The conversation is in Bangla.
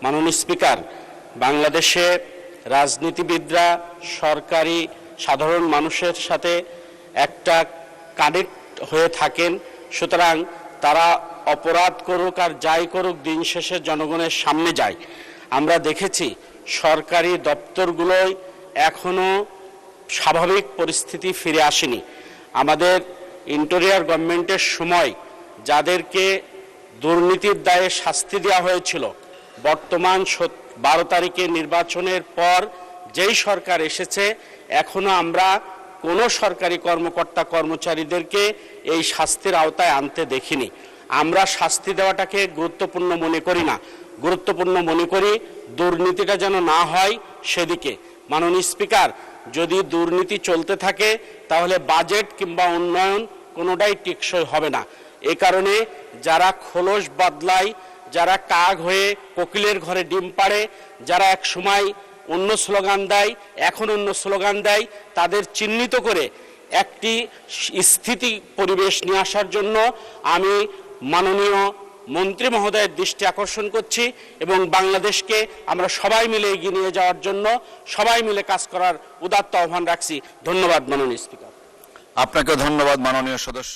মাননীয় স্পিকার, বাংলাদেশে রাজনীতিবিদরা সরকারি সাধারণ মানুষের সাথে একটা কানেক্ট হয়ে থাকেন। সুতরাং তারা অপরাধ করুক আর যাই করুক, দিন শেষে জনগণের সামনে যায়। আমরা দেখেছি সরকারি দপ্তরগুলোয় এখনো স্বাভাবিক পরিস্থিতি ফিরে আসেনি। আমাদের ইন্টেরিয়র গভর্নমেন্টের সময় যাদেরকে দুর্নীতির দায়ে শাস্তি দেওয়া হয়েছিল, বর্তমান 12 তারিখে নির্বাচনের পর যেই সরকার এসেছে, এখনো আমরা কোনো সরকারি কর্মকর্তা কর্মচারীদেরকে এই শাস্তির আওতায় আনতে দেখিনি। আমরা শাস্তি দেওয়াটাকে গুরুত্বপূর্ণ মনে করি না, গুরুত্বপূর্ণ মনে করি দুর্নীতিটা যেন না হয় সেদিকে। মাননীয় স্পিকার, যদি দুর্নীতি চলতে থাকে তাহলে বাজেট কিংবা উন্নয়ন কোনোটাই টেকসই হবে না। এ কারণে যারা খোলস বদলায়, যারা কাক হয়ে কোকিলের ঘরে ডিম পাড়ে, যারা এক সময় অন্য স্লোগান দেয় এখন অন্য স্লোগান দেয়, তাদের চিহ্নিত করে একটি স্থিতি পরিবেশ নিয়ে আসার জন্য আমি মাননীয় মন্ত্রী মহোদয়ের দৃষ্টি আকর্ষণ করছি এবং বাংলাদেশকে আমরা সবাই মিলে এগিয়ে নিয়ে যাওয়ার জন্য সবাই মিলে কাজ করার উদাত্ত আহ্বান রাখছি। ধন্যবাদ মাননীয় স্পিকার। আপনাকে ধন্যবাদ মাননীয় সদস্য।